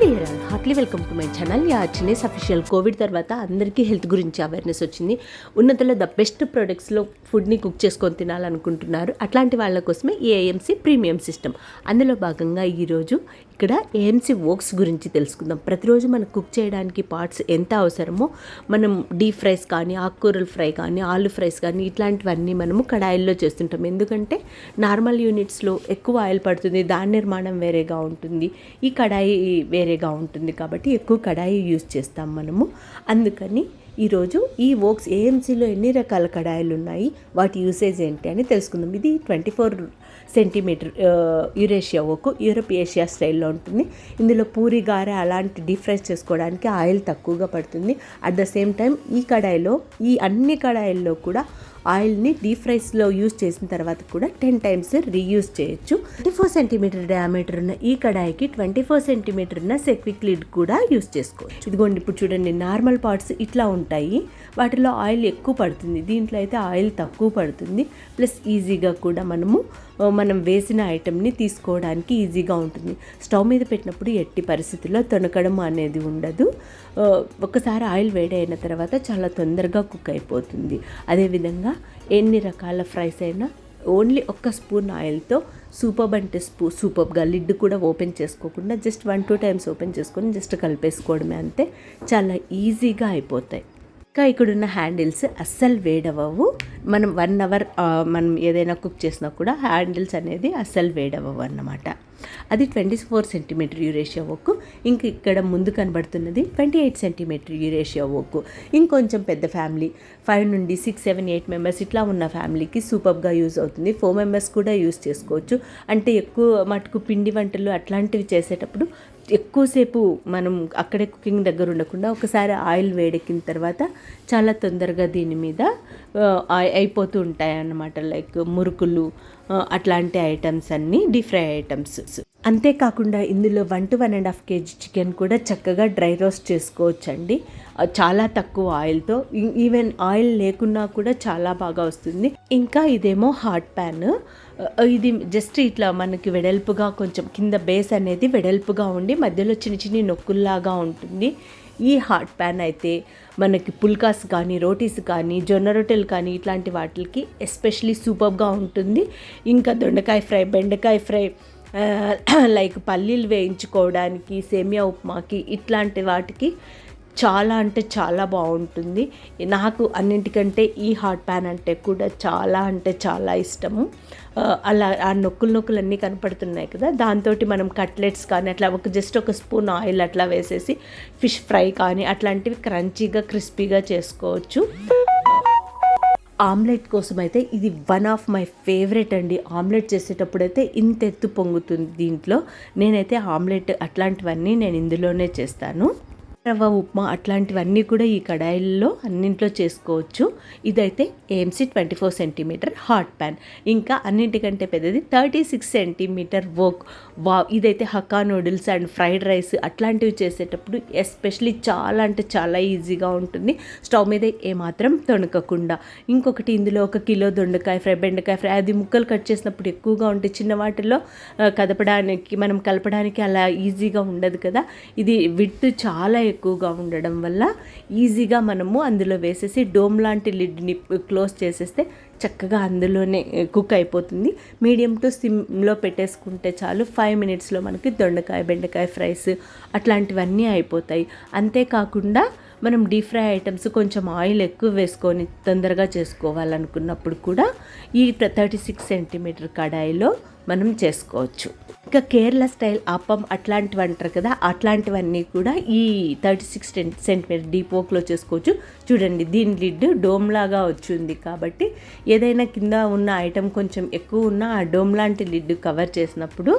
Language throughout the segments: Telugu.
Dear all heartly welcome to my channel. Yachana's official. Covid తర్వాత అందరికీ హెల్త్ గురించి అవేర్నెస్ వచ్చింది. ఉన్నతలో ద బెస్ట్ ప్రొడక్ట్స్లో ఫుడ్ని కుక్ చేసుకొని తినాలనుకుంటున్నారు. అట్లాంటి వాళ్ళ కోసమే ఈ ఏఎంసీ ప్రీమియం సిస్టమ్. అందులో భాగంగా ఈరోజు ఇక్కడ ఏఎంసీ వోక్స్ గురించి తెలుసుకుందాం. ప్రతిరోజు మనకు కుక్ చేయడానికి పార్ట్స్ ఎంత అవసరమో మనం డీప్ ఫ్రైస్ కానీ, ఆకుకూరల ఫ్రై కానీ, ఆలు ఫ్రైస్ కానీ ఇట్లాంటివన్నీ మనము కడాయిల్లో చేస్తుంటాం. ఎందుకంటే నార్మల్ యూనిట్స్లో ఎక్కువ ఆయిల్ పడుతుంది, దాని నిర్మాణం వేరేగా ఉంటుంది, ఈ కడాయి వేరేగా ఉంటుంది కాబట్టి ఎక్కువ కడాయి యూజ్ చేస్తాం మనము. అందుకని ఈరోజు ఈ వోక్స్ ఏఎంసీలో ఎన్ని రకాల కడాయిలు ఉన్నాయి, వాటి యూసేజ్ ఏంటి అని తెలుసుకుందాం. ఇది 24 centimetre Eurasia wok, Europe Asia స్టైల్లో ఉంటుంది. ఇందులో పూరి, గారె అలాంటి డీప్ ఫ్రై చేసుకోవడానికి ఆయిల్ తక్కువగా పడుతుంది. అట్ ద సేమ్ టైం ఈ కడాయిలో, ఈ అన్ని కడాయిల్లో కూడా ఆయిల్ని డీప్ ఫ్రైస్లో యూజ్ చేసిన తర్వాత కూడా 10 టైమ్స్ రీయూజ్ చేయొచ్చు. 24 సెంటీమీటర్ డయామీటర్ ఉన్న ఈ కడాయికి 24 సెంటీమీటర్ ఉన్న సెక్విక్ లిడ్ కూడా యూజ్ చేసుకోవచ్చు. ఇదిగోండి, ఇప్పుడు చూడండి, నార్మల్ పార్ట్స్ ఇట్లా ఉంటాయి, వాటిలో ఆయిల్ ఎక్కువ పడుతుంది. దీంట్లో అయితే ఆయిల్ తక్కువ పడుతుంది. ప్లస్ ఈజీగా కూడా మనం వేసిన ఐటెంని తీసుకోవడానికి ఈజీగా ఉంటుంది. స్టవ్ మీద పెట్టినప్పుడు ఎట్టి పరిస్థితుల్లో తొనకడం అనేది ఉండదు. ఒకసారి ఆయిల్ వేడి అయిన తర్వాత చాలా తొందరగా కుక్ అయిపోతుంది. అదేవిధంగా ఎన్ని రకాల ఫ్రైస్ అయినా ఓన్లీ ఒక్క స్పూన్ ఆయిల్తో సూపర్బ్ అంటే సూపర్బ్గా లిడ్ కూడా ఓపెన్ చేసుకోకుండా జస్ట్ 1-2 టైమ్స్ ఓపెన్ చేసుకొని జస్ట్ కలిపేసుకోవడమే, అంతే. చాలా ఈజీగా అయిపోతాయి. ఇంకా ఇక్కడున్న హ్యాండిల్స్ అస్సలు వేడవవు. మనం 1 అవర్ మనం ఏదైనా కుక్ చేసినా కూడా హ్యాండిల్స్ అనేది అస్సలు వేడవవు అన్నమాట. అది 24 సెంటీమీటర్ యురేషియా వోక్. ఇంక ఇక్కడ ముందు కనబడుతున్నది 28 సెంటీమీటర్ యురేషియా వోక్. ఇంకొంచెం పెద్ద ఫ్యామిలీ 5 నుండి 6, 7, 8 మెంబర్స్ ఇట్లా ఉన్న ఫ్యామిలీకి సూపర్గా యూజ్ అవుతుంది. 4 మెంబర్స్ కూడా యూజ్ చేసుకోవచ్చు. అంటే ఎక్కువ మటుకు పిండి వంటలు అట్లాంటివి చేసేటప్పుడు ఎక్కువసేపు మనం అక్కడే కుకింగ్ దగ్గర ఉండకుండా ఒకసారి ఆయిల్ వేడెక్కిన తర్వాత చాలా తొందరగా దీని మీద అయిపోతూ ఉంటాయి అన్నమాట. లైక్ మురుకులు అట్లాంటి ఐటమ్స్ అన్నీ డీప్ ఫ్రై ఐటమ్స్. అంతేకాకుండా ఇందులో 1 to 1.5 kg చికెన్ కూడా చక్కగా డ్రై రోస్ట్ చేసుకోవచ్చండి, చాలా తక్కువ ఆయిల్తో. ఈవెన్ ఆయిల్ లేకున్నా కూడా చాలా బాగా వస్తుంది. ఇంకా ఇదేమో హాట్ ప్యాన్. ఇది జస్ట్ ఇట్లా మనకి వెడల్పుగా, కొంచెం కింద బేస్ అనేది వెడల్పుగా ఉండి మధ్యలో చిన్న చిన్న నొక్కుల్లాగా ఉంటుంది. ఈ హాట్ ప్యాన్ అయితే మనకి పుల్కాస్ కానీ, రోటీస్ కానీ, జొన్న రొట్టెలు కానీ ఇట్లాంటి వాటికి ఎస్పెషలీ సూపర్గా ఉంటుంది. ఇంకా దొండకాయ ఫ్రై, బెండకాయ ఫ్రై, లైక్ పల్లీలు వేయించుకోవడానికి, సేమియా ఉప్మాకి ఇట్లాంటి వాటికి చాలా అంటే చాలా బాగుంటుంది. నాకు అన్నింటికంటే ఈ హాట్ ప్యాన్ అంటే కూడా చాలా అంటే చాలా ఇష్టము. అలా ఆ నొక్కులు అన్నీ కనపడుతున్నాయి కదా, దాంతో మనం కట్లెట్స్ కానీ అట్లా జస్ట్ ఒక స్పూన్ ఆయిల్ అట్లా వేసేసి ఫిష్ ఫ్రై కానీ అట్లాంటివి క్రంచీగా, క్రిస్పీగా చేసుకోవచ్చు. ఆమ్లెట్ కోసం అయితే ఇది వన్ ఆఫ్ మై ఫేవరెట్ అండి. ఆమ్లెట్ చేసేటప్పుడు అయితే ఇంత ఎత్తు పొంగుతుంది దీంట్లో. నేనైతే ఆమ్లెట్ అట్లాంటివన్నీ నేను ఇందులోనే చేస్తాను. రవ్వ ఉప్మా అట్లాంటివన్నీ కూడా ఈ కడాయిల్లో అన్నింట్లో చేసుకోవచ్చు. ఇదైతే ఏఎంసీ 24 సెంటీమీటర్ హాట్ ప్యాన్. ఇంకా అన్నింటికంటే పెద్దది 36 సెంటీమీటర్ వోక్. ఇదైతే hakka noodles and fried rice అట్లాంటివి చేసేటప్పుడు ఎస్పెషలీ చాలా అంటే చాలా ఈజీగా ఉంటుంది, స్టవ్ మీద ఏమాత్రం తొణకకుండా. ఇంకొకటి, ఇందులో 1 కిలో దొండకాయ ఫ్రై, బెండకాయ ఫ్రై, అది ముక్కలు కట్ చేసినప్పుడు ఎక్కువగా ఉంటే చిన్న వాటిలో కదపడానికి, మనం కలపడానికి అలా ఈజీగా ఉండదు కదా. ఇది విడ్త్ చాలా ఎక్కువగా ఉండడం వల్ల ఈజీగా మనము అందులో వేసేసి డోమ్ లాంటి లిడ్ని క్లోజ్ చేసేస్తే చక్కగా అందులోనే కుక్ అయిపోతుంది. మీడియం టు సిమ్లో పెట్టేసుకుంటే చాలు, 5 మినిట్స్లో మనకి దొండకాయ, బెండకాయ ఫ్రైస్ అట్లాంటివన్నీ అయిపోతాయి. అంతేకాకుండా మనం డీప్ ఫ్రై ఐటమ్స్ కొంచెం ఆయిల్ ఎక్కువ వేసుకొని తొందరగా చేసుకోవాలనుకున్నప్పుడు కూడా ఈ 36 సెంటీమీటర్ కడాయిలో మనం చేసుకోవచ్చు. ఇంకా కేరళ స్టైల్ అప్పం అట్లాంటివి అంటారు కదా, అట్లాంటివన్నీ కూడా ఈ 36 సెంటీమీటర్ డీప్ వోక్లో చేసుకోవచ్చు. చూడండి, దీని లిడ్ డోమ్ లాగా వచ్చింది కాబట్టి ఏదైనా కింద ఉన్న ఐటెం కొంచెం ఎక్కువ ఉన్న ఆ డోమ్ లాంటి లిడ్ కవర్ చేసినప్పుడు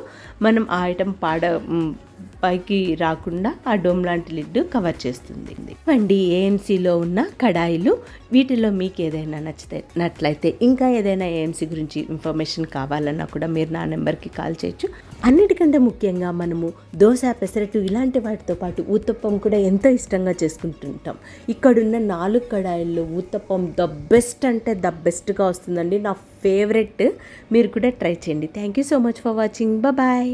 మనం ఆ ఐటెం పైకి రాకుండా ఆ డోమ్ లాంటి లిడ్ కవర్ చేస్తుంది. అండి ఏఎంసీలో ఉన్న కడాయిలు. వీటిలో మీకు ఏదైనా నచ్చినట్లయితే ఇంకా ఏదైనా ఏఎంసీ గురించి ఇన్ఫర్మేషన్ కావాలన్నా కూడా మీరు నా నెంబర్కి కాల్ చేయొచ్చు. అన్నిటికంటే ముఖ్యంగా మనము దోశ, పెసరట్టు ఇలాంటి వాటితో పాటు ఊతప్పం కూడా ఎంతో ఇష్టంగా చేసుకుంటుంటాం. ఇక్కడున్న 4 కడాయిల్లో ఊతప్పం ద బెస్ట్ అంటే ద బెస్ట్గా వస్తుందండి, నా ఫేవరెట్. మీరు కూడా ట్రై చేయండి. Thank you so much for watching. Bye.